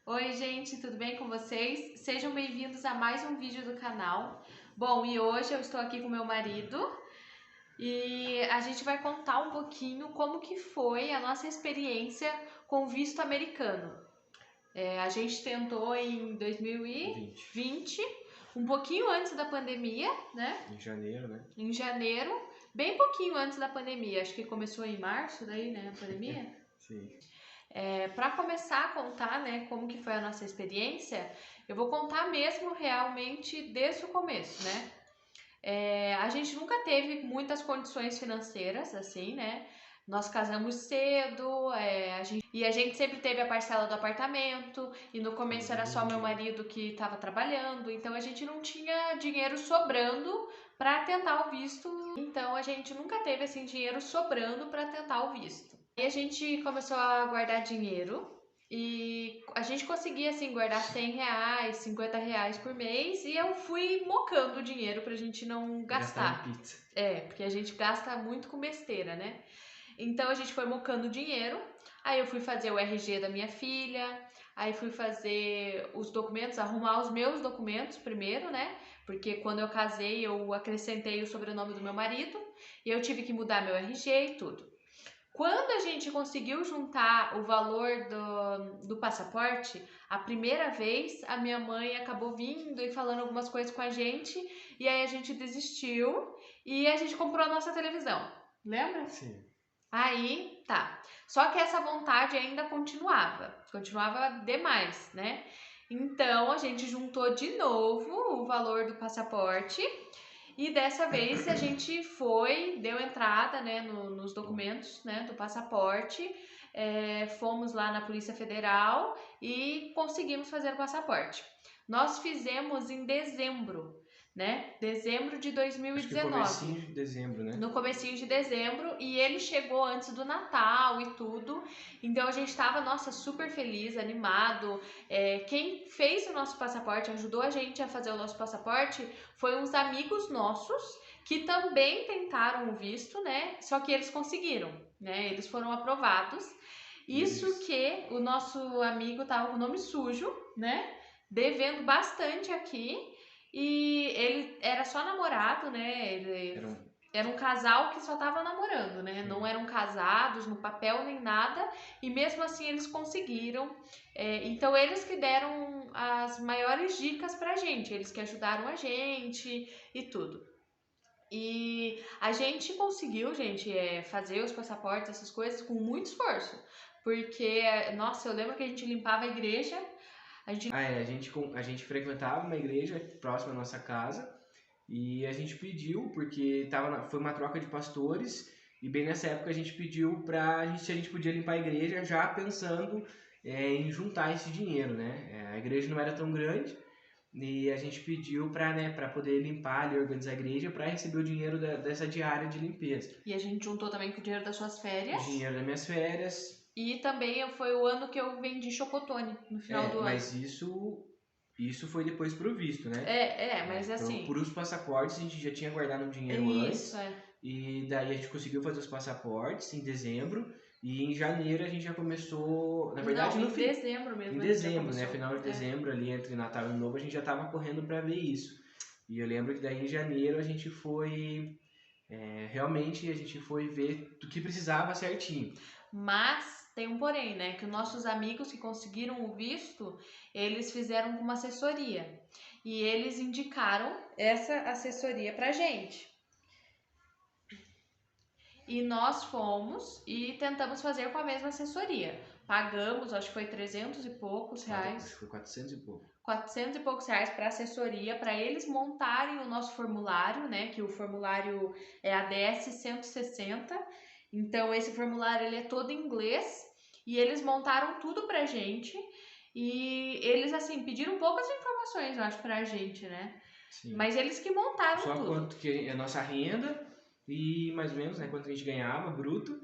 Oi, gente, tudo bem com vocês? Sejam bem-vindos a mais um vídeo do canal. Bom, e hoje eu estou aqui com meu marido e a gente vai contar um pouquinho como que foi a nossa experiência com o visto americano. A gente tentou em 2020, um pouquinho antes da pandemia, né? Em janeiro, né? Em janeiro, bem pouquinho antes da pandemia. Acho que começou em março, daí, né, a pandemia. Sim. Para começar a contar, né, como que foi a nossa experiência, eu vou contar mesmo realmente desde o começo, né? A gente nunca teve muitas condições financeiras, assim, né? Nós casamos cedo, a gente sempre teve a parcela do apartamento, e no começo era só meu marido que estava trabalhando, então a gente não tinha dinheiro sobrando para tentar o visto, então a gente nunca teve assim dinheiro sobrando para tentar o visto. E a gente começou a guardar dinheiro e a gente conseguia assim guardar R$ 100, R$ 50 por mês e eu fui mocando o dinheiro pra gente não gastar. Gastar em pizza. Porque a gente gasta muito com besteira, né? Então a gente foi mocando dinheiro, aí eu fui fazer o RG da minha filha, aí fui fazer os documentos, arrumar os meus documentos primeiro, né? Porque quando eu casei eu acrescentei o sobrenome do meu marido e eu tive que mudar meu RG e tudo. Quando a gente conseguiu juntar o valor do passaporte, a primeira vez a minha mãe acabou vindo e falando algumas coisas com a gente, e aí a gente desistiu e a gente comprou a nossa televisão. Lembra? Sim. Aí, tá. Só que essa vontade ainda continuava demais, né? Então a gente juntou de novo o valor do passaporte e dessa vez a gente deu entrada, né, nos documentos, né, do passaporte, fomos lá na Polícia Federal e conseguimos fazer o passaporte. Nós fizemos em dezembro, né, dezembro de Acho que 2019. comecinho de dezembro, né? No comecinho de dezembro, e ele chegou antes do Natal e tudo, então a gente estava, nossa, super feliz, animado. Quem fez o nosso passaporte, ajudou a gente a fazer o nosso passaporte, foi uns amigos nossos que também tentaram o visto, né? Só que eles conseguiram, né? Eles foram aprovados. Isso que o nosso amigo tava com o nome sujo, né? Devendo bastante aqui. E ele era só namorado, né? Era um casal que só tava namorando, né? Não eram casados no papel nem nada, e mesmo assim eles conseguiram. Então eles que deram as maiores dicas pra gente, eles que ajudaram a gente e tudo. E a gente conseguiu, gente, fazer os passaportes, essas coisas com muito esforço. Porque, nossa, eu lembro que a gente limpava a igreja. A gente frequentava uma igreja próxima à nossa casa e a gente pediu, porque foi uma troca de pastores, e bem nessa época a gente pediu se a gente podia limpar a igreja já pensando em juntar esse dinheiro, né? A igreja não era tão grande e a gente pediu para poder limpar e organizar a igreja para receber o dinheiro dessa diária de limpeza. E a gente juntou também com o dinheiro das suas férias. O dinheiro das minhas férias. E também foi o ano que eu vendi chocotone, no final do ano. Mas isso foi depois pro visto, né? Mas assim... Por os passaportes a gente já tinha guardado um dinheiro antes. E daí a gente conseguiu fazer os passaportes em dezembro. E em janeiro a gente já começou... Na verdade, não, em dezembro mesmo. Em dezembro, né? Final de dezembro, ali entre Natal e Ano Novo, a gente já tava correndo para ver isso. E eu lembro que daí em janeiro a gente foi... realmente a gente foi ver do que precisava certinho. Mas tem um porém, né? Que os nossos amigos que conseguiram o visto, eles fizeram uma assessoria. E eles indicaram essa assessoria pra gente. E nós fomos e tentamos fazer com a mesma assessoria. Pagamos, acho que foi 300 e poucos reais. Acho que foi 400 e pouco. 400 e poucos reais para assessoria, para eles montarem o nosso formulário, né? Que o formulário é ADS 160. Então esse formulário ele é todo em inglês e eles montaram tudo pra gente. E eles assim pediram poucas informações, eu acho, pra gente, né? Sim. Mas eles que montaram tudo. Só quanto que é a nossa renda e mais ou menos, né, quanto a gente ganhava bruto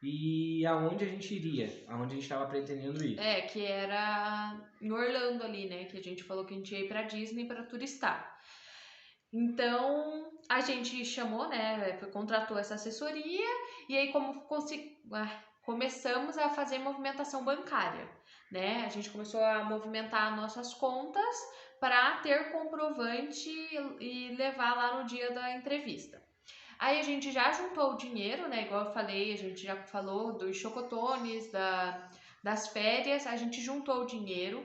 e aonde a gente iria, aonde a gente estava pretendendo ir. Que era em Orlando ali, né, que a gente falou que a gente ia ir pra Disney para turistar. Então, a gente chamou, né, contratou essa assessoria e aí começamos a fazer movimentação bancária, né? A gente começou a movimentar nossas contas para ter comprovante e levar lá no dia da entrevista. Aí a gente já juntou o dinheiro, né? Igual eu falei, a gente já falou dos chocotones, das férias, a gente juntou o dinheiro.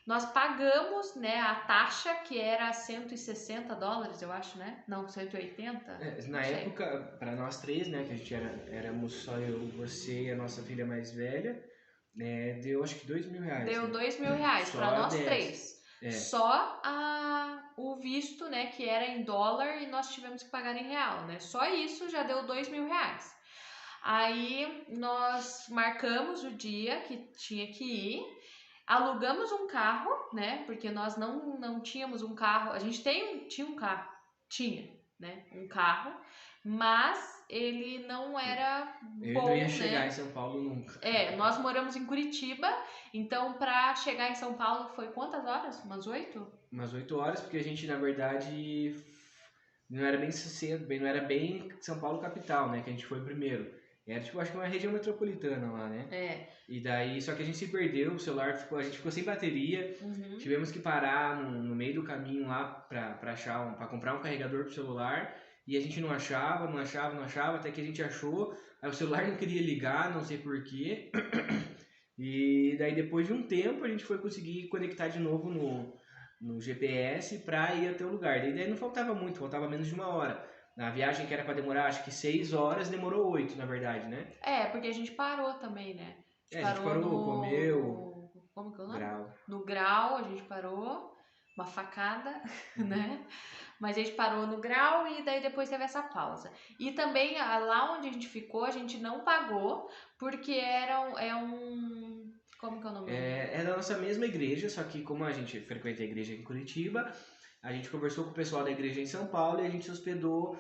Nós pagamos, né, a taxa que era $160, eu acho, né? Não, 180? Na Não sei. época, para nós três, né, que a gente éramos só eu, você e a nossa filha mais velha, né, deu acho que R$ 2.000, Deu né? R$ 2.000 Só para a nós dessa. três. É. Só o visto, né, que era em dólar e nós tivemos que pagar em real, né? Só isso já deu R$ 2.000. Aí nós marcamos o dia que tinha que ir, alugamos um carro, né? Porque nós não tínhamos um carro. A gente tinha um carro, né? Um carro, mas ele não era Ele não ia bom, chegar né? em São Paulo nunca. Nós moramos em Curitiba, então para chegar em São Paulo foi quantas horas? Umas 8? Umas 8 horas, porque a gente, na verdade, não era bem cedo, não era bem São Paulo capital, né, que a gente foi primeiro. Era, tipo, acho que uma região metropolitana lá, né? E daí, só que a gente se perdeu, o celular a gente ficou sem bateria, tivemos que parar no meio do caminho lá pra comprar um carregador pro celular, e a gente não achava, até que a gente achou, aí o celular não queria ligar, não sei porquê, e daí depois de um tempo a gente foi conseguir conectar de novo no GPS pra ir até o lugar. Daí não faltava muito, faltava menos de uma hora. Na viagem que era pra demorar acho que 6 horas, demorou 8 na verdade, né? Porque a gente parou também, né? A gente parou, comeu. Como que é o nome? Grau. No Grau a gente parou, uma facada, né? Mas a gente parou no Grau e daí depois teve essa pausa. E também lá onde a gente ficou, a gente não pagou, porque como que é o nome? É da nossa mesma igreja, só que como a gente frequenta a igreja em Curitiba, a gente conversou com o pessoal da igreja em São Paulo e a gente se hospedou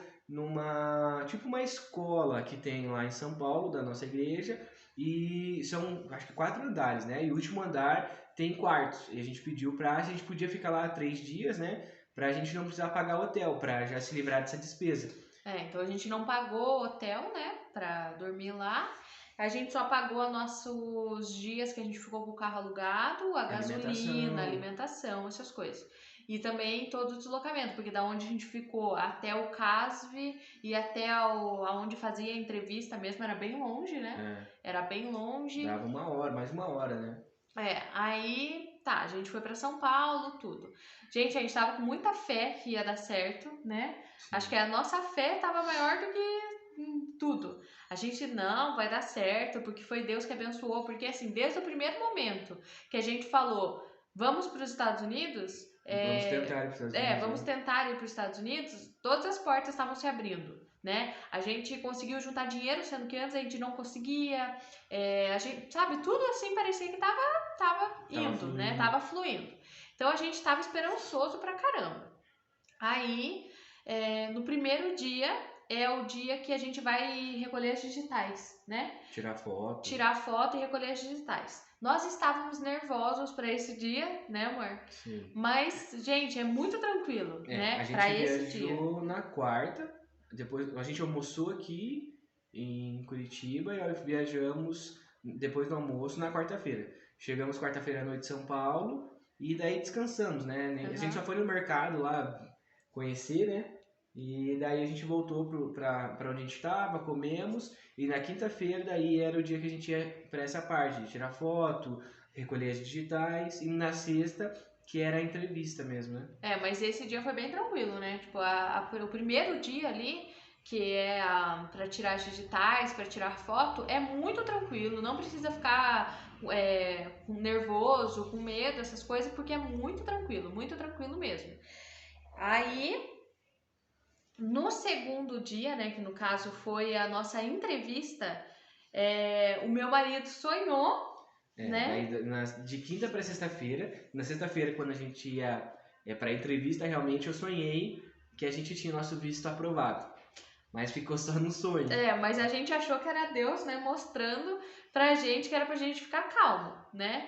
tipo uma escola que tem lá em São Paulo, da nossa igreja, e são, acho que 4 andares, né? E o último andar tem quartos, e a gente pediu a gente podia ficar lá 3 dias, né? Pra gente não precisar pagar hotel, pra já se livrar dessa despesa. Então a gente não pagou hotel, né, pra dormir lá. A gente só pagou nossos dias que a gente ficou com o carro alugado, a gasolina, alimentação, essas coisas. E também todo o deslocamento, porque da onde a gente ficou até o CASV e até aonde fazia a entrevista mesmo era bem longe, né? Era bem longe. Dava mais uma hora, né? Aí tá, a gente foi pra São Paulo, tudo. Gente, a gente tava com muita fé que ia dar certo, né? Sim. Acho que a nossa fé tava maior do que tudo. A gente não vai dar certo, porque foi Deus que abençoou, porque assim, desde o primeiro momento que a gente falou, vamos para os Estados Unidos, vamos tentar ir para os Estados Unidos. Vamos tentar ir para os Estados Unidos, todas as portas estavam se abrindo, né? A gente conseguiu juntar dinheiro, sendo que antes a gente não conseguia. A gente, sabe, tudo assim parecia que tava indo, fluindo, né? Tava fluindo. Então a gente tava esperançoso pra caramba. Aí, no primeiro dia, é o dia que a gente vai recolher as digitais, né? Tirar foto e recolher as digitais. Nós estávamos nervosos para esse dia, né, amor? Sim. Mas, gente, é muito tranquilo, né? Para esse dia. A gente viajou na quarta, depois a gente almoçou aqui em Curitiba e viajamos depois do almoço na quarta-feira. Chegamos quarta-feira à noite em São Paulo e daí descansamos, né? A gente só foi no mercado lá conhecer, né? E daí a gente voltou para onde a gente estava, comemos, e na quinta-feira daí era o dia que a gente ia para essa parte, de tirar foto, recolher as digitais, e na sexta, que era a entrevista mesmo, né? Mas esse dia foi bem tranquilo, né? Tipo, o primeiro dia ali, que é para tirar as digitais, para tirar foto, é muito tranquilo, não precisa ficar nervoso, com medo, essas coisas, porque é muito tranquilo mesmo. Aí, no segundo dia, né, que no caso foi a nossa entrevista, o meu marido sonhou, né? Daí, de quinta para sexta-feira, na sexta-feira, quando a gente ia para a entrevista, realmente eu sonhei que a gente tinha nosso visto aprovado. Mas ficou só no sonho. Mas a gente achou que era Deus, né, mostrando pra gente que era pra gente ficar calmo, né?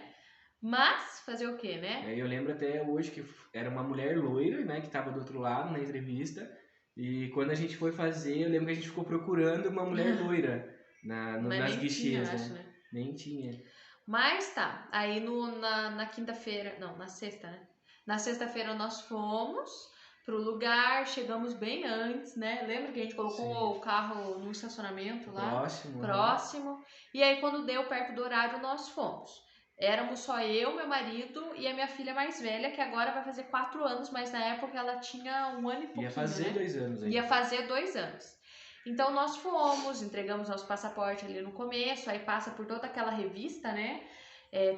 Mas, fazer o quê, né? Eu lembro até hoje que era uma mulher loira, né, que tava do outro lado na entrevista. E quando a gente foi fazer, eu lembro que a gente ficou procurando uma mulher loira nas guichês, né? Nem tinha. Mas tá, aí na quinta-feira, não, na sexta, né? Na sexta-feira nós fomos pro lugar, chegamos bem antes, né? Lembra que a gente colocou Sim. o carro no estacionamento lá, Próximo, né? próximo. E aí quando deu perto do horário nós fomos. Éramos só eu, meu marido e a minha filha mais velha, que agora vai fazer 4 anos, mas na época ela tinha 1 ano e pouquinho, Ia fazer né? 2 anos ainda. Ia fazer 2 anos. Então nós fomos, entregamos nosso passaporte ali no começo, aí passa por toda aquela revista, né?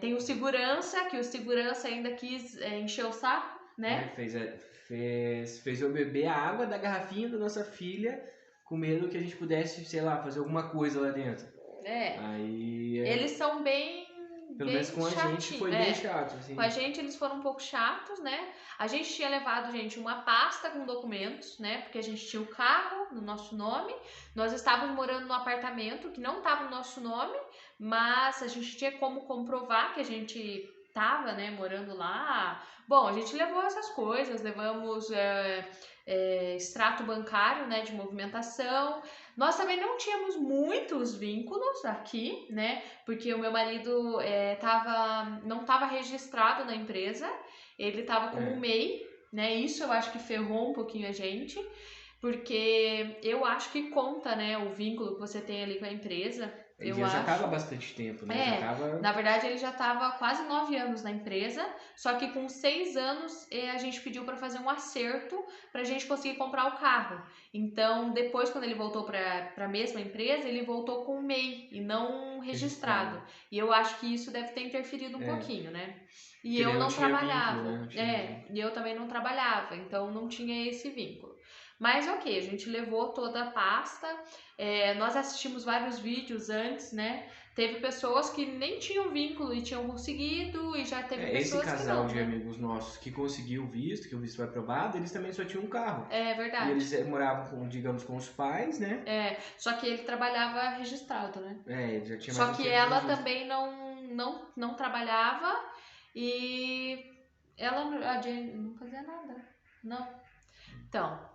Tem o segurança, que o segurança ainda quis encher o saco, né? Fez eu beber a água da garrafinha da nossa filha, com medo que a gente pudesse, sei lá, fazer alguma coisa lá dentro. Aí, eles são bem pelo menos com a gente foi bem chato, assim. Com a gente eles foram um pouco chatos, né? A gente tinha levado, gente, uma pasta com documentos, né? Porque a gente tinha o carro no nosso nome. Nós estávamos morando num apartamento que não estava no nosso nome, mas a gente tinha como comprovar que a gente estava, né, morando lá. Bom, a gente levou essas coisas, levamos extrato bancário, né, de movimentação. Nós também não tínhamos muitos vínculos aqui, né? Porque o meu marido não estava registrado na empresa, ele estava como MEI, né? Isso eu acho que ferrou um pouquinho a gente, porque eu acho que conta, né, o vínculo que você tem ali com a empresa. Ele já estava há bastante tempo, né? Na verdade ele já estava quase 9 anos na empresa, só que com 6 anos a gente pediu para fazer um acerto para a gente conseguir comprar o carro. Então depois, quando ele voltou para a mesma empresa, ele voltou com o MEI e não registrado. E eu acho que isso deve ter interferido um pouquinho, né? E eu não trabalhava. Vínculo, né? E eu também não trabalhava, então não tinha esse vínculo. Mas ok, a gente levou toda a pasta, nós assistimos vários vídeos antes, né? Teve pessoas que nem tinham vínculo e tinham conseguido, e já teve pessoas que não. Esse casal de amigos nossos que conseguiu o visto, que o visto foi aprovado, eles também só tinham um carro. É verdade. E eles moravam, digamos, com os pais, né? Só que ele trabalhava registrado, né? Ele já tinha mais Só que ela também não trabalhava e ela não fazia nada. Não. Então,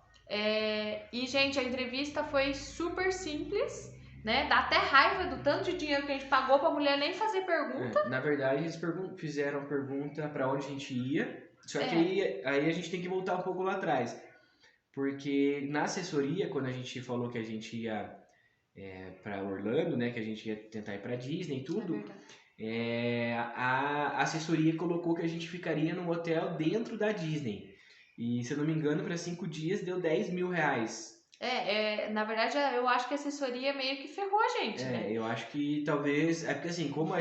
e gente, a entrevista foi super simples, né? Dá até raiva do tanto de dinheiro que a gente pagou pra mulher nem fazer pergunta. Na verdade, eles fizeram pergunta pra onde a gente ia, só que aí a gente tem que voltar um pouco lá atrás. Porque na assessoria, quando a gente falou que a gente ia pra Orlando, né? Que a gente ia tentar ir pra Disney e tudo, a assessoria colocou que a gente ficaria num hotel dentro da Disney. E, se eu não me engano, para 5 dias deu 10 mil reais. Na verdade, eu acho que a assessoria meio que ferrou a gente, né? Eu acho que talvez... É porque assim, como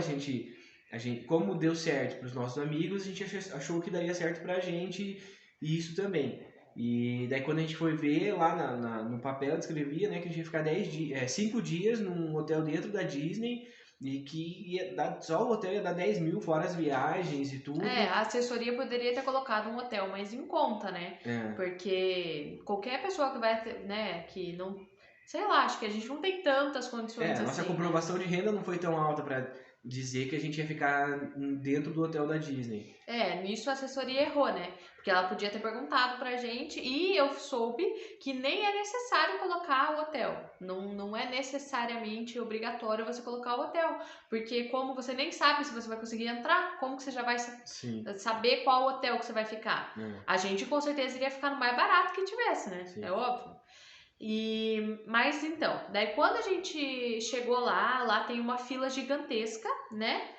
como deu certo para os nossos amigos, a gente achou que daria certo pra gente e isso também. E daí quando a gente foi ver lá no papel, descrevia, né, que a gente ia ficar 5 dias num hotel dentro da Disney e que só o hotel ia dar 10 mil, fora as viagens e tudo. A assessoria poderia ter colocado um hotel mais em conta, né? Porque qualquer pessoa que vai ter, né, que não... Sei lá, acho que a gente não tem tantas condições assim. Nossa comprovação de renda não foi tão alta pra dizer que a gente ia ficar dentro do hotel da Disney. Nisso a assessoria errou, né? Porque ela podia ter perguntado pra gente e eu soube que nem é necessário colocar o hotel. Não é necessariamente obrigatório você colocar o hotel. Porque como você nem sabe se você vai conseguir entrar, como que você já vai saber qual hotel que você vai ficar? A gente com certeza iria ficar no mais barato que tivesse, né? Sim. É óbvio. Mas então, daí quando a gente chegou lá tem uma fila gigantesca, né?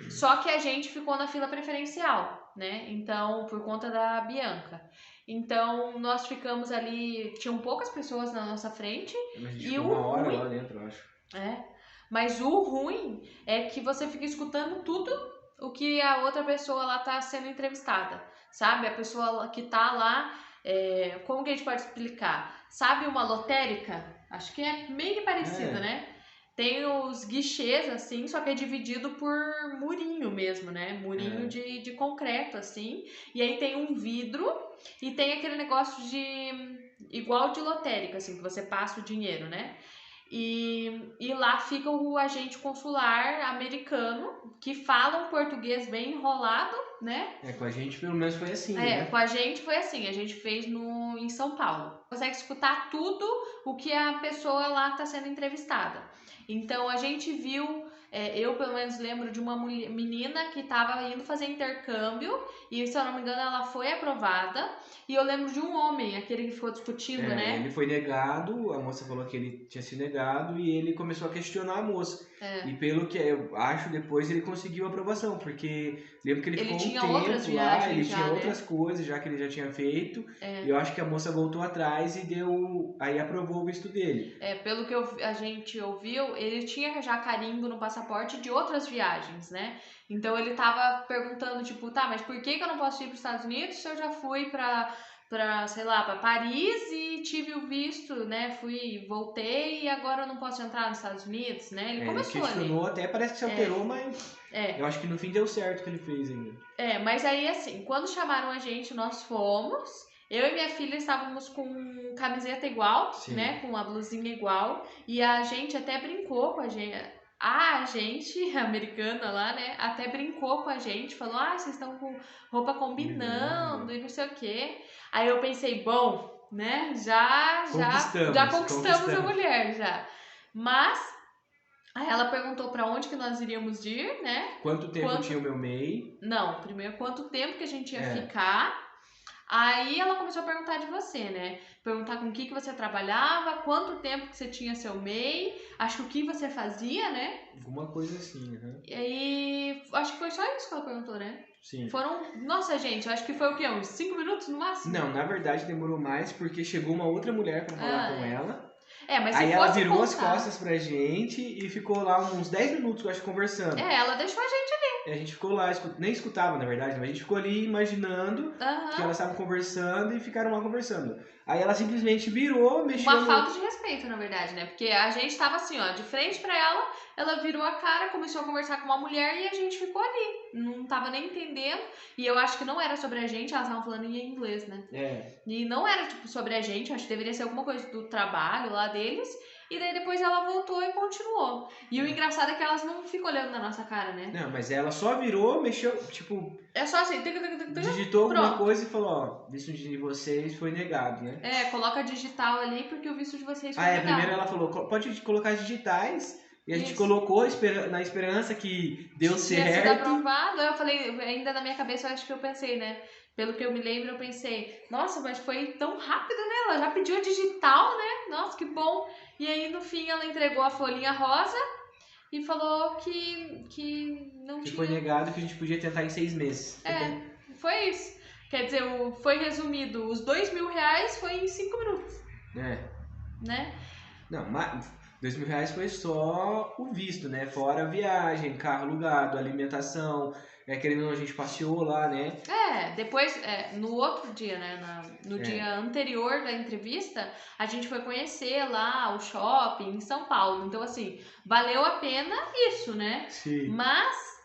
Só que a gente ficou na fila preferencial, né? Então, por conta da Bianca. Então, nós ficamos ali, tinham poucas pessoas na nossa frente. Mas a gente ficou uma hora lá dentro, eu acho. Mas o ruim é que você fica escutando tudo o que a outra pessoa lá tá sendo entrevistada, sabe? A pessoa que tá lá, como que a gente pode explicar? Sabe uma lotérica? Acho que é meio que parecido, né? Tem os guichês, assim, só que é dividido por murinho mesmo, né? Murinho de concreto, assim. E aí tem um vidro e tem aquele negócio igual de lotérica, assim, que você passa o dinheiro, né? E lá fica o agente consular americano, que fala um português bem enrolado, né? Com a gente pelo menos foi assim, né? Com a gente foi assim, a gente fez em São Paulo. Consegue escutar tudo o que a pessoa lá está sendo entrevistada. Então a gente viu eu pelo menos lembro de uma menina que estava indo fazer intercâmbio e, se eu não me engano, ela foi aprovada. E eu lembro de um homem, aquele que ficou discutindo, né? Ele foi negado, a moça falou que ele tinha sido negado e ele começou a questionar a moça. E pelo que eu acho, depois ele conseguiu a aprovação, porque lembro que ele ficou tinha um tempo outras lá, viagens ele já, tinha né? outras coisas já que ele já tinha feito. E eu acho que a moça voltou atrás e aí aprovou o visto dele. Pelo que a gente ouviu, ele tinha já carimbo no passaporte de outras viagens, né? Então ele tava perguntando, tipo, tá, mas por que eu não posso ir para os Estados Unidos se eu já fui para sei lá, para Paris e tive o visto, né? Voltei e agora eu não posso entrar nos Estados Unidos, né? Ele começou ele questionou, até parece que se alterou, mas eu acho que no fim deu certo o que ele fez ainda. Mas aí assim, quando chamaram a gente, nós fomos. Eu e minha filha estávamos com camiseta igual, né? Com a blusinha igual. E a gente até brincou com a gente. A agente americana lá, né? Até brincou com a gente. Falou, vocês estão com roupa combinando e não sei o quê. Aí eu pensei, bom, né? Já conquistamos a mulher, já. Mas aí ela perguntou pra onde que nós iríamos ir, né? Quanto tempo tinha o meu MEI? Não, primeiro quanto tempo que a gente ia ficar. Aí ela começou a perguntar de você, né? Perguntar com o que você trabalhava, quanto tempo que você tinha seu MEI, acho que o que você fazia, né? Alguma coisa assim, né? E aí, acho que foi só isso que ela perguntou, né? Sim. Nossa, gente, acho que foi o quê? Uns 5 minutos no máximo? Não, na verdade demorou mais porque chegou uma outra mulher pra falar com ela. Mas aí ela virou as costas pra gente e ficou lá uns 10 minutos, eu acho, conversando. Ela deixou a gente ali. A gente ficou lá, nem escutava, na verdade, mas a gente ficou ali imaginando que elas estavam conversando e ficaram lá conversando. Aí ela simplesmente virou, mexeu... Uma falta de respeito, na verdade, né? Porque a gente tava assim, ó, de frente pra ela, ela virou a cara, começou a conversar com uma mulher e a gente ficou ali. Não tava nem entendendo. E eu acho que não era sobre a gente, elas estavam falando em inglês, né? E não era, tipo, sobre a gente, acho que deveria ser alguma coisa do trabalho lá deles. E daí depois ela voltou e continuou. E o engraçado é que elas não ficam olhando na nossa cara, né? Não, mas ela só virou, mexeu, tipo... É só assim... digitou alguma coisa e falou, ó, visto de vocês foi negado, né? Coloca digital ali porque o visto de vocês foi negado. Primeiro ela falou, pode colocar digitais. E a gente colocou na esperança que deu certo. Tinha sido aprovado. Eu falei, ainda na minha cabeça, eu acho que eu pensei, né? Pelo que eu me lembro, eu pensei, nossa, mas foi tão rápido, né? Ela já pediu a digital, né? Nossa, que bom. E aí, no fim, ela entregou a folhinha rosa e falou que não tinha... Que foi negado, que a gente podia tentar em 6 meses. Foi isso. Quer dizer, foi resumido, os R$2.000 foi em 5 minutos. Né? Não, mas... R$2.000 foi só o visto, né? Fora a viagem, carro alugado, alimentação, querendo ou não, a gente passeou lá, né? Depois, no outro dia, né? No dia anterior da entrevista, a gente foi conhecer lá o shopping em São Paulo. Então, assim, valeu a pena isso, né? Sim. Mas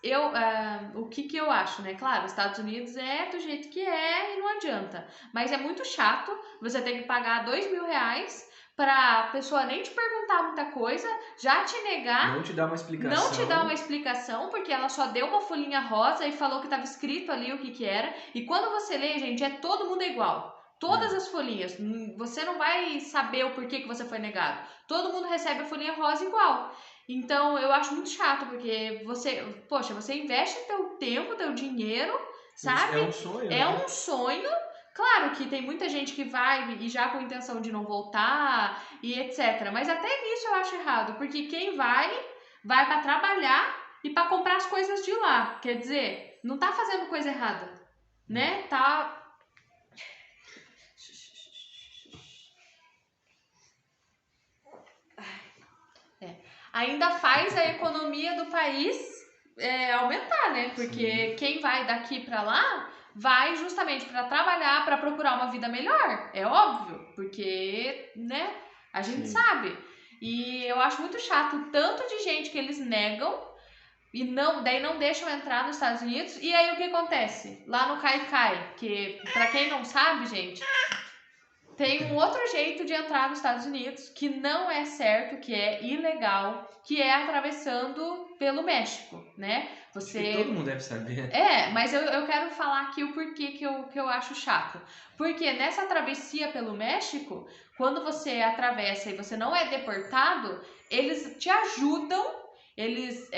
o que eu acho, né? Claro, os Estados Unidos é do jeito que é e não adianta. Mas é muito chato você ter que pagar R$2.000 pra pessoa nem te perguntar muita coisa, já te negar. Não te dar uma explicação. Não te dar uma explicação, porque ela só deu uma folhinha rosa e falou que estava escrito ali o que era. E quando você lê, gente, todo mundo é igual. Todas as folhinhas. Você não vai saber o porquê que você foi negado. Todo mundo recebe a folhinha rosa igual. Então, eu acho muito chato, porque você investe teu tempo, teu dinheiro, sabe? É um sonho. É um sonho. Claro que tem muita gente que vai e já com a intenção de não voltar e etc. Mas até nisso eu acho errado, porque quem vai para trabalhar e para comprar as coisas de lá. Quer dizer, não tá fazendo coisa errada, né? Tá... Ainda faz a economia do país aumentar, né? Porque quem vai daqui para lá... vai justamente para trabalhar, para procurar uma vida melhor, é óbvio, porque, né, a gente sabe. E eu acho muito chato o tanto de gente que eles negam e daí não deixam entrar nos Estados Unidos. E aí o que acontece? Lá no Caicai, que para quem não sabe, gente, tem um outro jeito de entrar nos Estados Unidos que não é certo, que é ilegal, que é atravessando pelo México, né? Todo mundo deve saber. Mas eu quero falar aqui o porquê que eu acho chato. Porque nessa travessia pelo México, quando você atravessa e você não é deportado, eles te ajudam eles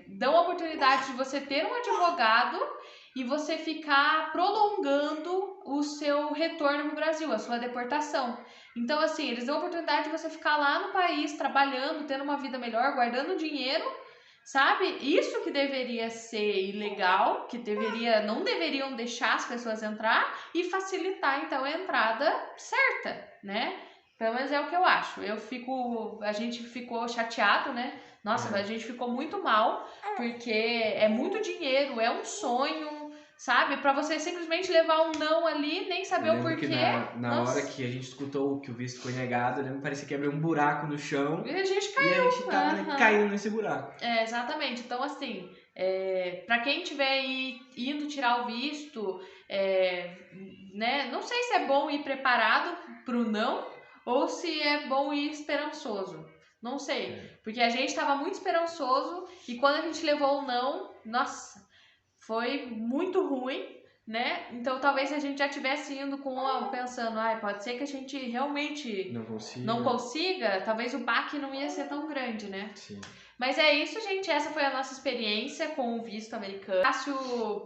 dão a oportunidade de você ter um advogado e você ficar prolongando o seu retorno no Brasil, a sua deportação. Então, assim, eles dão a oportunidade de você ficar lá no país, trabalhando, tendo uma vida melhor, guardando dinheiro, sabe? Isso que deveria ser ilegal, que não deveriam deixar as pessoas entrar e facilitar, então, a entrada certa, né? Pelo menos é o que eu acho. A gente ficou chateado, né? Nossa, a gente ficou muito mal, porque é muito dinheiro, é um sonho, sabe? Pra você simplesmente levar um não ali, nem saber o porquê. Que na hora que a gente escutou que o visto foi negado, eu lembro que parecia que abriu um buraco no chão. E a gente caiu. E a gente tava caindo nesse buraco. Exatamente. Então, assim, pra quem tiver indo tirar o visto, né? Não sei se é bom ir preparado pro não ou se é bom ir esperançoso. Não sei. Porque a gente tava muito esperançoso e quando a gente levou o não, nossa, foi muito ruim, né? Então talvez se a gente já tivesse indo pensando, pode ser que a gente realmente não consiga, talvez o baque não ia ser tão grande, né? Sim. Mas é isso, gente. Essa foi a nossa experiência com o visto americano. Fácil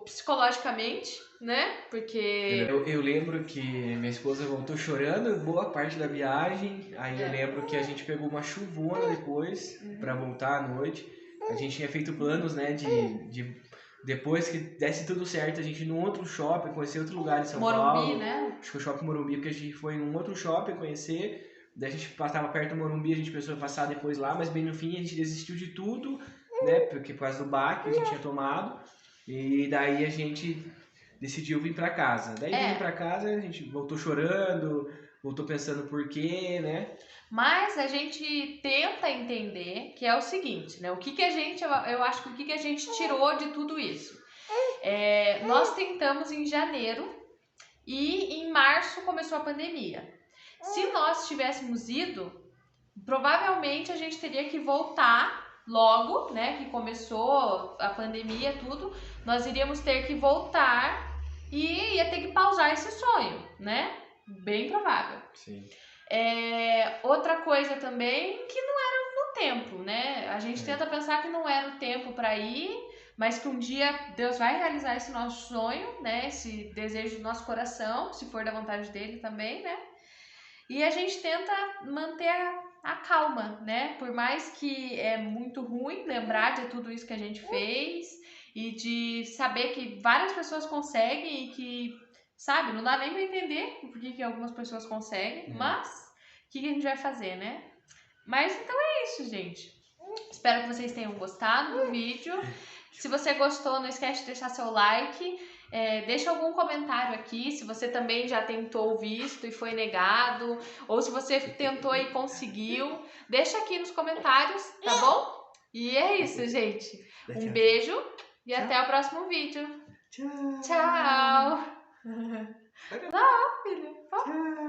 psicologicamente, né? Porque... Eu lembro que minha esposa voltou chorando boa parte da viagem. Aí eu lembro que a gente pegou uma chuvona depois pra voltar à noite. A gente tinha feito planos, né, de depois que desse tudo certo, a gente ir num outro shopping, conhecer outro lugar em São Paulo. Morumbi, né? Acho que o Shopping Morumbi, porque a gente foi num outro shopping conhecer. Daí a gente passava perto do Morumbi, a gente pensou em passar depois lá, mas bem no fim a gente desistiu de tudo, né? Porque por causa do baque que a gente tinha tomado. E daí a gente decidiu vir pra casa. Daí vindo pra casa, a gente voltou chorando, voltou pensando por quê, né? Mas a gente tenta entender que é o seguinte, né? Eu acho que o que a gente tirou de tudo isso? Nós tentamos em janeiro e em março começou a pandemia. Se nós tivéssemos ido, provavelmente a gente teria que voltar logo, né? Que começou a pandemia, tudo. Nós iríamos ter que voltar e ia ter que pausar esse sonho, né? Bem provável. Sim. Outra coisa também que não era no tempo, né? A gente tenta pensar que não era o tempo para ir, mas que um dia Deus vai realizar esse nosso sonho, né? Esse desejo do nosso coração, se for da vontade dele também, né? E a gente tenta manter a calma, né? Por mais que é muito ruim lembrar de tudo isso que a gente fez e de saber que várias pessoas conseguem e que, sabe, não dá nem pra entender por que algumas pessoas conseguem, mas o que a gente vai fazer, né? Mas então é isso, gente. Espero que vocês tenham gostado do vídeo. Se você gostou, não esquece de deixar seu like. Deixa algum comentário aqui, se você também já tentou o visto e foi negado, ou se você tentou e conseguiu. Deixa aqui nos comentários, tá bom? E é isso, gente. Um beijo e até o próximo vídeo. Tchau! Tchau, filho. Tchau!